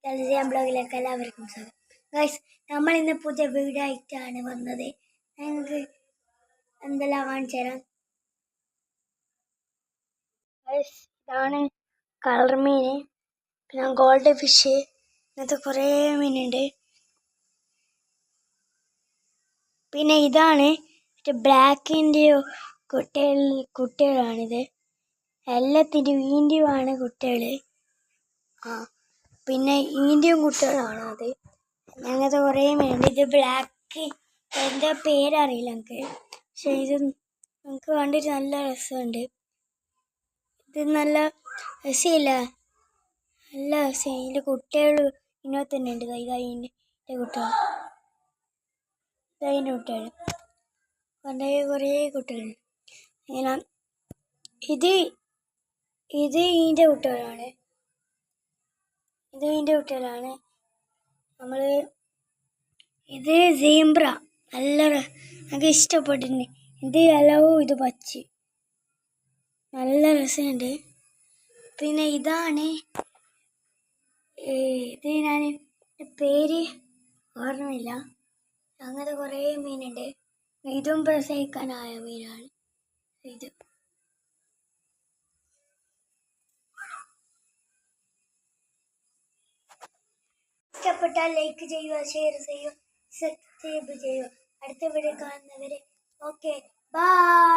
ജലജയം ബ്ലോഗിലേക്ക് എല്ലാവർക്കും സ്വാഗതം. ഗൈസ്, നമ്മൾ ഇന്ന് പുതിയ വീടായിട്ടാണ് വന്നത്. ഞങ്ങൾക്ക് എന്തെല്ലാം കാണിച്ചു തരാം. ഗൈസ്, ഇതാണ് കളർ മീൻ, പിന്നെ ഗോൾഡ് ഫിഷ്, ഇങ്ങനത്തെ കുറേ മീനുണ്ട്. പിന്നെ ഇതാണ് ബ്ലാക്കിൻ്റെ കുട്ടികളാണിത്. എല്ലാത്തിൻ്റെ വീണ്ടുമാണ് കുട്ടികൾ. പിന്നെ ഈൻ്റെയും കുട്ടികളാണ് അത്. അങ്ങനത്തെ കുറേ മീനുണ്ട്. ഇത് ബ്ലാക്ക്, എന്താ പേരറിയില്ല എനിക്ക്, പക്ഷെ ഇത് നമുക്ക് കണ്ടിട്ട് നല്ല രസമുണ്ട്. ഇത് നല്ല രസമില്ല, നല്ല രസം. ഇതിൻ്റെ കുട്ടികൾ ഇതിനകത്ത് തന്നെ ഉണ്ട്. ഇതിൻ്റെ കുട്ടികൾ, ഇതിൻ്റെ കുട്ടികൾ കുറേ കുട്ടികളുണ്ട്. ഇങ്ങനെ ഇത് ഇതിൻ്റെ കുട്ടികളാണ്. ഇതിൻ്റെ കുട്ടികളാണ്. ഇത് സീബ്ര, നല്ല എനിക്ക് ഇഷ്ടപ്പെട്ടിട്ടുണ്ട്. ഇത് യെല്ലവും ഇത് പച്ച, നല്ല രസമുണ്ട്. പിന്നെ ഇതാണ്, ഇത് ഞാൻ പേര് ഓർമ്മയില്ല. അങ്ങനത്തെ കുറേ മീനുണ്ട്. ഇതും പ്രസവിക്കാനായ മീനാണ്. ഇത് ഇഷ്ടപ്പെട്ടാൽ ലൈക്ക് ചെയ്യുക, ഷെയർ ചെയ്യുക, സബ്സ്ക്രൈബ് ചെയ്യുക. അടുത്ത വീഡിയോ കാണുന്നവരെ ഓക്കെ, ബൈ.